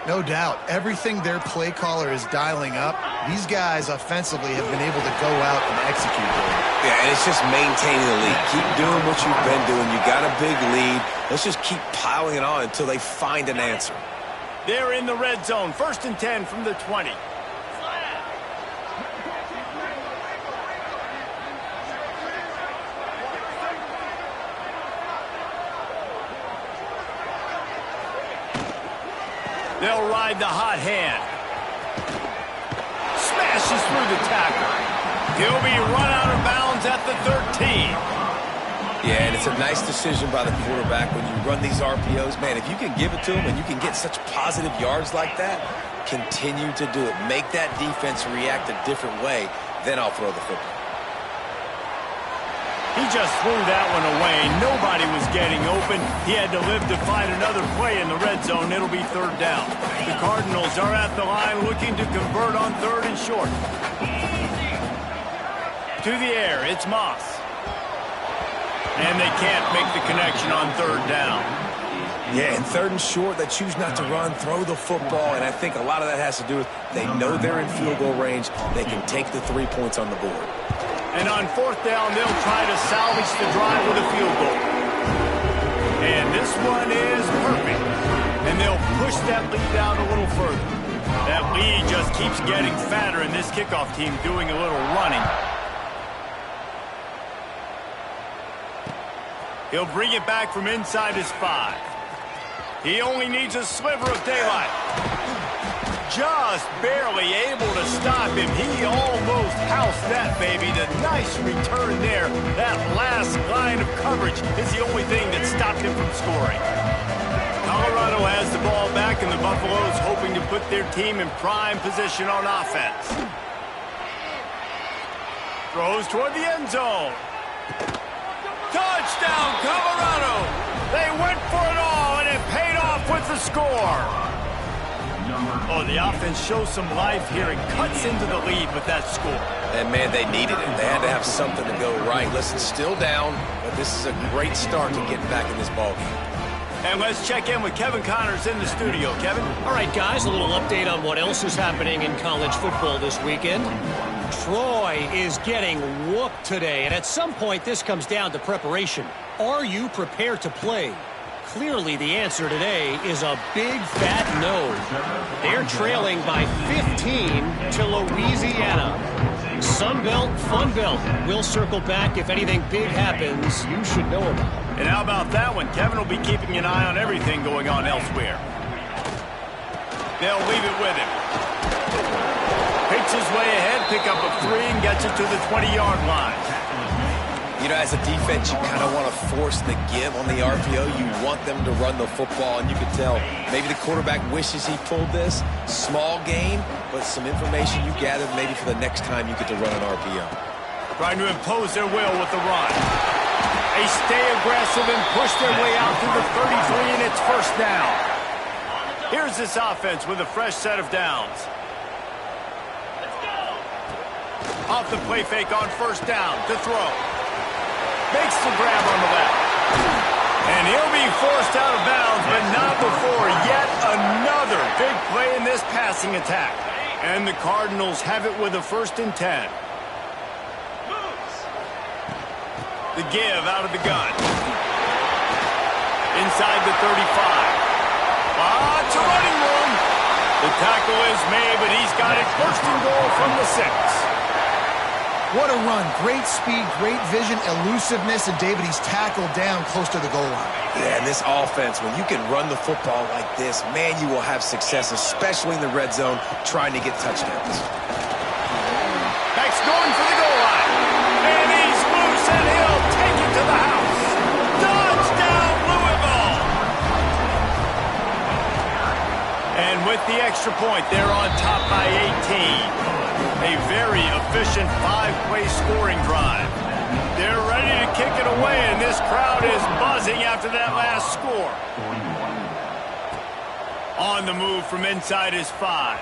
No doubt. Everything their play caller is dialing up, these guys offensively have been able to go out and execute. Yeah, and it's just maintaining the lead. Keep doing what you've been doing. You got a big lead. Let's just keep piling it on until they find an answer. They're in the red zone. 1st and 10 from the 20. They'll ride the hot hand. Smashes through the tackle. He'll be run out of bounds at the 13. Yeah, and it's a nice decision by the quarterback when you run these RPOs. Man, if you can give it to him and you can get such positive yards like that, continue to do it. Make that defense react a different way, then I'll throw the football. He just threw that one away. Nobody was getting open. He had to live to find another play in the red zone. It'll be 3rd down. The Cardinals are at the line looking to convert on 3rd and short. To the air, it's Moss. And they can't make the connection on 3rd down. Yeah, and 3rd and short, they choose not to run, throw the football, and I think a lot of that has to do with they know they're in field goal range. They can take the 3 points on the board. And on 4th down, they'll try to salvage the drive with a field goal. And this one is perfect. And they'll push that lead out a little further. That lead just keeps getting fatter, and this kickoff team doing a little running. He'll bring it back from inside his 5. He only needs a sliver of daylight. Just barely able to stop him. He almost housed that baby. The nice return there. That last line of coverage is the only thing that stopped him from scoring. Colorado has the ball back, and the Buffaloes hoping to put their team in prime position on offense. Throws toward the end zone. Touchdown, Colorado! They went for it all, and it paid off with the score. Oh, the offense shows some life here and cuts into the lead with that score. And, man, they needed it. They had to have something to go right. Listen, still down, but this is a great start to getting back in this ballgame. And let's check in with Kevin Connors in the studio. Kevin? All right, guys, a little update on what else is happening in college football this weekend. Troy is getting whooped today, and at some point this comes down to preparation. Are you prepared to play? Clearly, the answer today is a big, fat no. They're trailing by 15 to Louisiana. Sunbelt, Funbelt. We'll circle back if anything big happens you should know about. And how about that one? Kevin will be keeping an eye on everything going on elsewhere. They'll leave it with him. Picks his way ahead, pick up a 3, and gets it to the 20-yard line. You know, as a defense, you kind of want to force the give on the RPO. You want them to run the football, and you can tell maybe the quarterback wishes he pulled this. Small gain, but some information you gathered maybe for the next time you get to run an RPO. Trying to impose their will with the run. They stay aggressive and push their way out to the 33, and it's 1st down. Here's this offense with a fresh set of downs. Off the play fake on 1st down to throw. Makes the grab on the left. And he'll be forced out of bounds, but not before yet another big play in this passing attack. And the Cardinals have it with a 1st and 10. The give out of the gun. Inside the 35. Lots of running room. The tackle is made, but he's got it 1st and goal from the 6. What a run. Great speed, great vision, elusiveness, and David, he's tackled down close to the goal line. Yeah, and this offense, when you can run the football like this, man, you will have success, especially in the red zone, trying to get touchdowns. Max going for the goal line. And he's loose, and he'll take it to the house. Touchdown, Louisville! And with the extra point, they're on top by 18. A very efficient 5-play scoring drive. They're ready to kick it away, and this crowd is buzzing after that last score. On the move from inside his 5.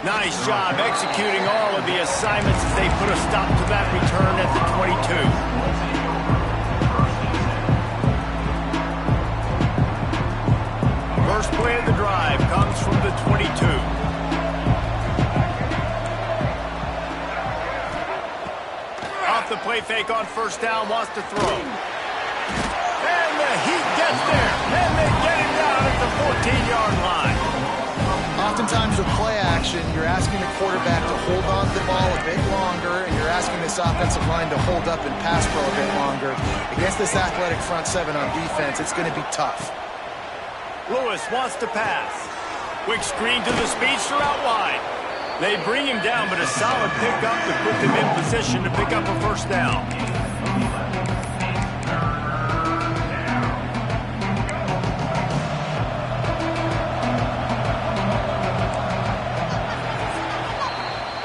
Nice job executing all of the assignments as they put a stop to that return at the 22. first play of the drive comes from the 22. Off the play fake on first down, wants to throw. And the Heat gets there, and they get him down at the 14-yard line. Oftentimes with play action, you're asking the quarterback to hold on to the ball a bit longer, and you're asking this offensive line to hold up and pass pro a bit longer. Against this athletic front seven on defense, it's going to be tough. Lewis wants to pass. Quick screen to the speedster out wide. They bring him down, but a solid pickup to put them in position to pick up a first down.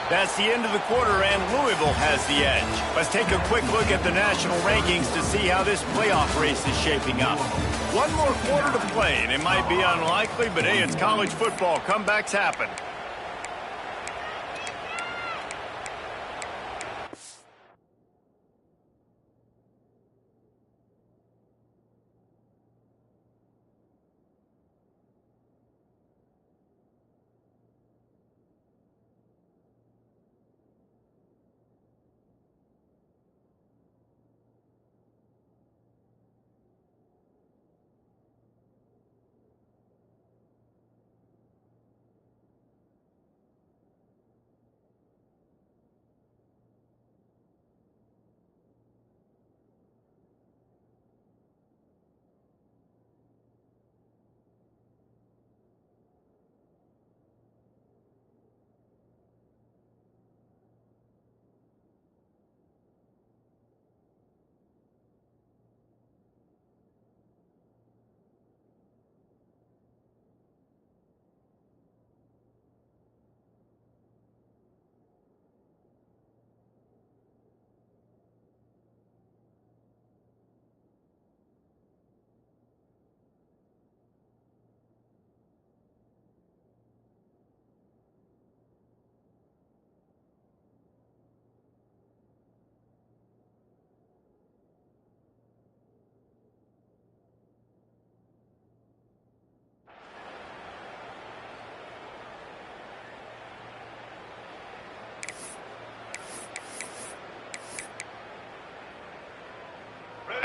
That's the end of the quarter, and Louisville has the edge. Let's take a quick look at the national rankings to see how this playoff race is shaping up. One more quarter to play, and it might be unlikely, but hey, it's college football. Comebacks happen.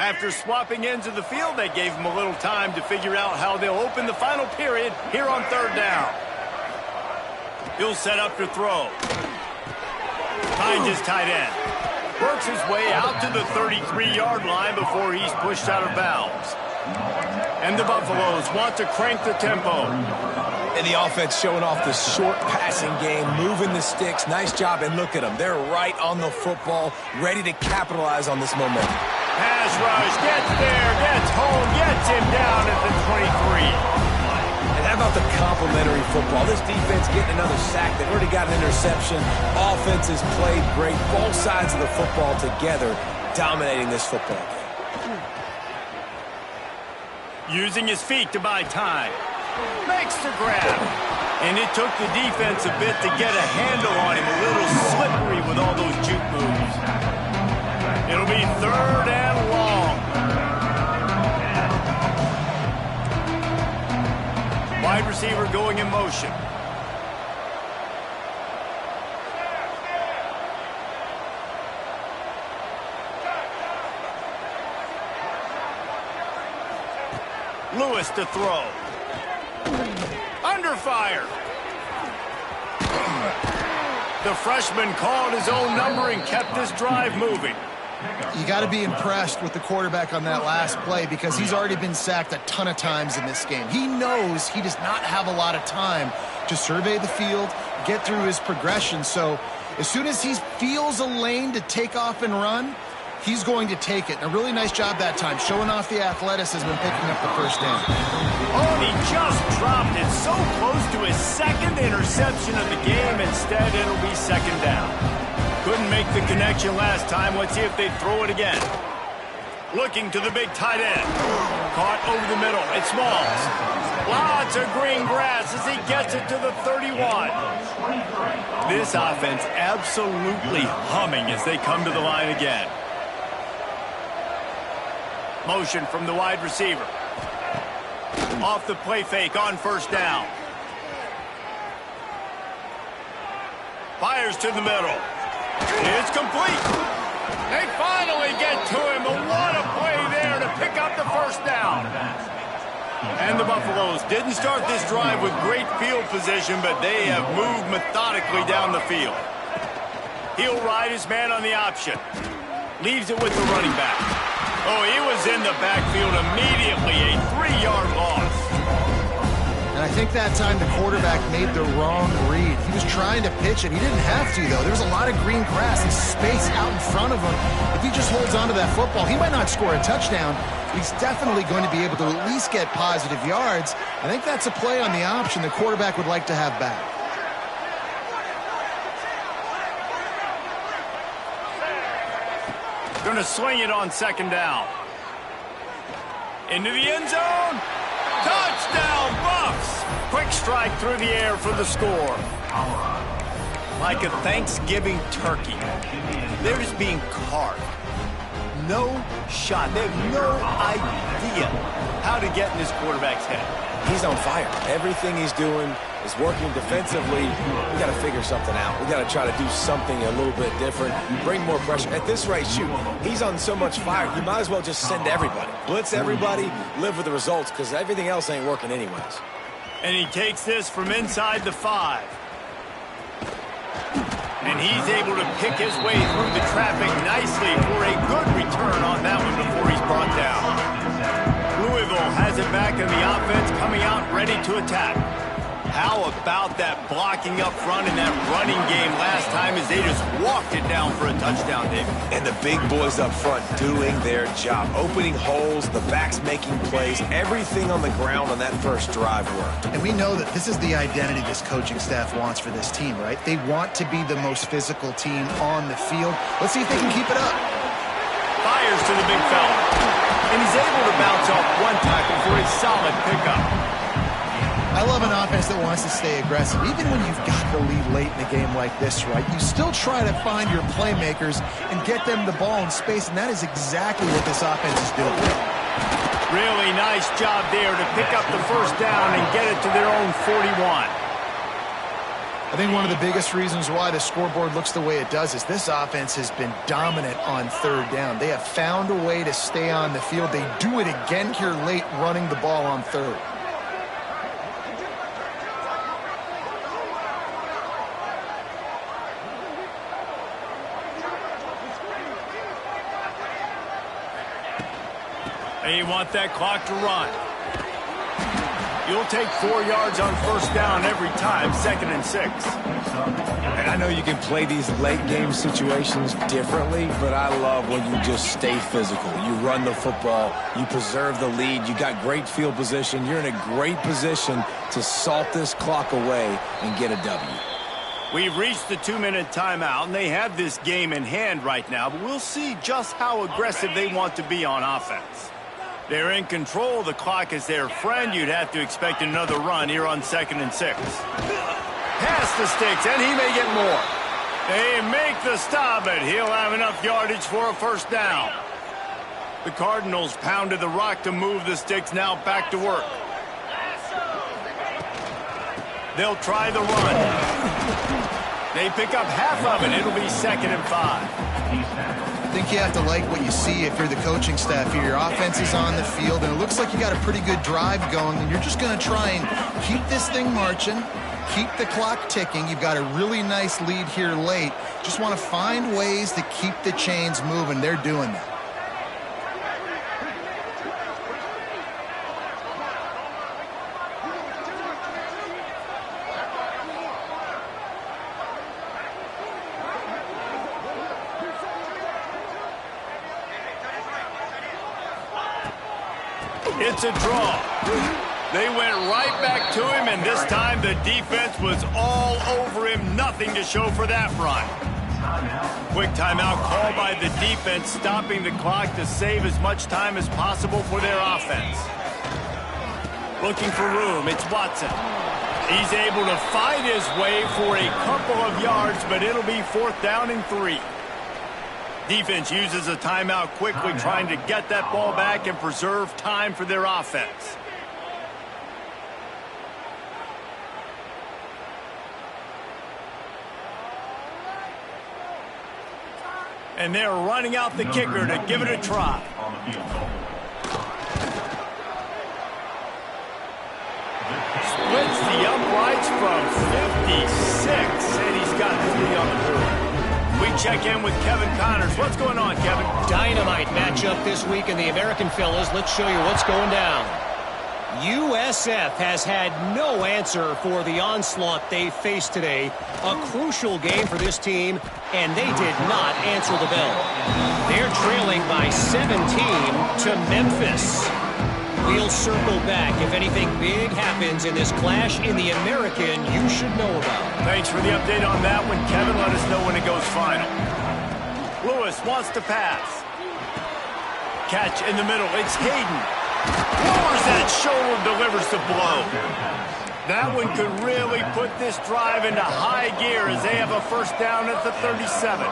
After swapping ends of the field, they gave him a little time to figure out how they'll open the final period here on third down. He'll set up to throw. Finds his tight end. Works his way out to the 33-yard line before he's pushed out of bounds. And the Buffaloes want to crank the tempo. And the offense showing off the short passing game, moving the sticks. Nice job, and look at them. They're right on the football, ready to capitalize on this momentum. Pass rush, gets there, gets home, gets him down at the 23. And how about the complimentary football? This defense getting another sack. They've already got an interception. Offense has played great. Both sides of the football together, dominating this football game. Using his feet to buy time. Makes the grab. And it took the defense a bit to get a handle on him. A little slippery with all those juke moves. It'll be third and long. Wide receiver going in motion. Lewis to throw. Under fire. The freshman called his own number and kept this drive moving. You got to be impressed with the quarterback on that last play because he's already been sacked a ton of times in this game. He knows he does not have a lot of time to survey the field, get through his progression. So as soon as he feels a lane to take off and run, he's going to take it. And a really nice job that time, showing off the athleticism and picking up the first down. Oh, and he just dropped it so close to his second interception of the game. Instead, it'll be second down. Couldn't make the connection last time. Let's see if they throw it again. Looking to the big tight end. Caught over the middle. It's Smalls. Lots of green grass as he gets it to the 31. This offense absolutely humming as they come to the line again. Motion from the wide receiver. Off the play fake on first down. Fires to the middle. It's complete. They finally get to him. But what a play there to pick up the first down. And the Buffaloes didn't start this drive with great field position, but they have moved methodically down the field. He'll ride his man on the option. Leaves it with the running back. Oh, he was in the backfield immediately. A 3-yard loss. And I think that time the quarterback made the wrong read. He was trying to pitch it. He didn't have to, though. There's a lot of green grass and space out in front of him. If he just holds on to that football, he might not score a touchdown. He's definitely going to be able to at least get positive yards. I think that's a play on the option the quarterback would like to have back. Going to swing it on second down. Into the end zone. Touchdown, Buffs! Quick strike through the air for the score. Like a Thanksgiving turkey. They're just being carved. No shot. They have no idea how to get in this quarterback's head. He's on fire. Everything he's doing is working defensively. We got to figure something out. We got to try to do something a little bit different, bring more pressure. At this rate, shoot, he's on so much fire, you might as well just send everybody. Blitz everybody, live with the results, because everything else ain't working anyways. And he takes this from inside the 5. And he's able to pick his way through the traffic nicely for a good return on that one before he's brought down. Louisville has it back in the offense, coming out ready to attack. How about that blocking up front in that running game last time as they just walked it down for a touchdown, David? And the big boys up front doing their job. Opening holes, the backs making plays, everything on the ground on that first drive worked. And we know that this is the identity this coaching staff wants for this team, right? They want to be the most physical team on the field. Let's see if they can keep it up. Fires to the big fella. And he's able to bounce off one tackle for a solid pickup. I love an offense that wants to stay aggressive. Even when you've got the lead late in a game like this, right, you still try to find your playmakers and get them the ball in space, and that is exactly what this offense is doing. Really nice job there to pick up the first down and get it to their own 41. I think one of the biggest reasons why the scoreboard looks the way it does is this offense has been dominant on third down. They have found a way to stay on the field. They do it again here late, running the ball on third. They want that clock to run. You'll take 4 yards on first down every time, 2nd and 6. And I know you can play these late game situations differently, but I love when you just stay physical. You run the football, you preserve the lead, you got great field position, you're in a great position to salt this clock away and get a W. We've reached the 2-minute timeout, and they have this game in hand right now, but we'll see just how aggressive they want to be on offense. They're in control. The clock is their friend. You'd have to expect another run here on 2nd and 6. Pass the sticks, and he may get more. They make the stop, but he'll have enough yardage for a first down. The Cardinals pounded the rock to move the sticks, now back to work. They'll try the run. They pick up half of it. It'll be 2nd and 5. I think you have to like what you see if you're the coaching staff here. Your offense is on the field, and it looks like you got a pretty good drive going, and you're just going to try and keep this thing marching, keep the clock ticking. You've got a really nice lead here late. Just want to find ways to keep the chains moving. They're doing that. It's a draw. They went right back to him, and this time the defense was all over him. Nothing to show for that run. Quick timeout called by the defense, stopping the clock to save as much time as possible for their offense. Looking for room, it's Watson. He's able to fight his way for a couple of yards, but it'll be 4th down and 3. Defense uses a timeout quickly, trying to get that ball back and preserve time for their offense. And they're running out the kicker to give it a try. Splits the uprights from 56, and he's got 3 on the board. We check in with Kevin Connors. What's going on, Kevin? Dynamite matchup this week in the American Fellas. Let's show you what's going down. USF has had no answer for the onslaught they faced today. A crucial game for this team, and they did not answer the bell. They're trailing by 17 to Memphis. We'll circle back if anything big happens in this clash in the American you should know about. Thanks for the update on that one, Kevin. Let us know when it goes final. Lewis wants to pass. Catch in the middle. It's Hayden. Lowers that shoulder, delivers the blow. That one could really put this drive into high gear as they have a first down at the 37.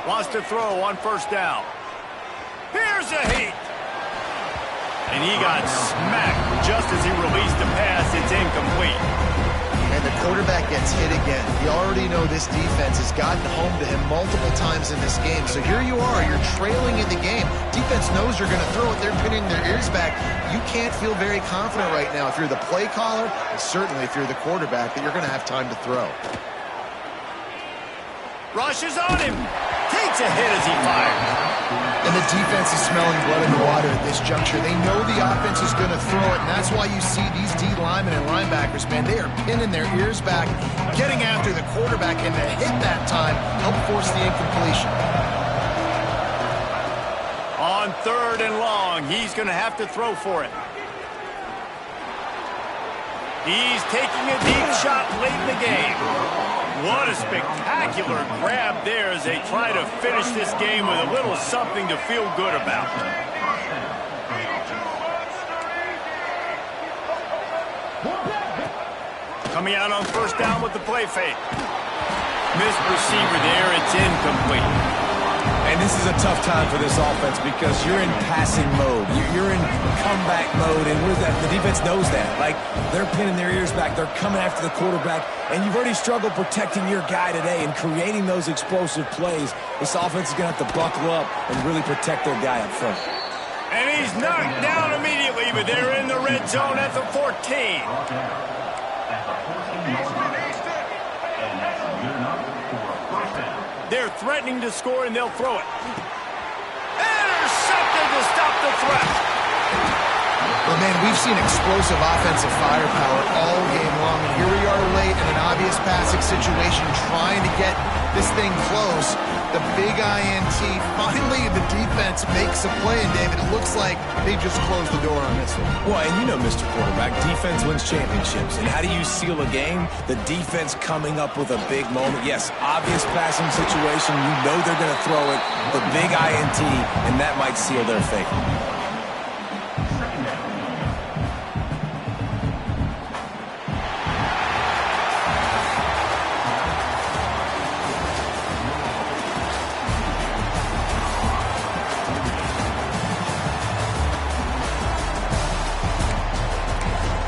Wants to throw on first down. Here's a heat. And he got smacked just as he released the pass. It's incomplete. And the quarterback gets hit again. You already know this defense has gotten home to him multiple times in this game. So here you are, you're trailing in the game. Defense knows you're going to throw it. They're pinning their ears back. You can't feel very confident right now if you're the play caller, and certainly if you're the quarterback, that you're going to have time to throw. Rushes on him. Takes a hit as he fires. And the defense is smelling blood in the water at this juncture. They know the offense is going to throw it, and that's why you see these D linemen and linebackers, man, they are pinning their ears back, getting after the quarterback, and the hit that time helped force the incompletion. On 3rd and long, he's going to have to throw for it. He's taking a deep shot late in the game. What a spectacular grab there as they try to finish this game with a little something to feel good about. Coming out on first down with the play fake. Missed receiver there. It's incomplete. And this is a tough time for this offense because you're in passing mode. You're in comeback mode, and the defense knows that. Like, they're pinning their ears back. They're coming after the quarterback, and you've already struggled protecting your guy today and creating those explosive plays. This offense is going to have to buckle up and really protect their guy up front. And he's knocked down immediately, but they're in the red zone at the 14. They're threatening to score, and they'll throw it. Intercepted to stop the threat. Well, man, we've seen explosive offensive firepower all game long, and here we are late in an obvious passing situation trying to get this thing close. The big INT, finally the defense makes a play, and David, it looks like they just closed the door on this one. Well, and you know, Mr. Quarterback, defense wins championships. And how do you seal a game? The defense coming up with a big moment. Yes, obvious passing situation. You know they're going to throw it. The big INT, and that might seal their fate.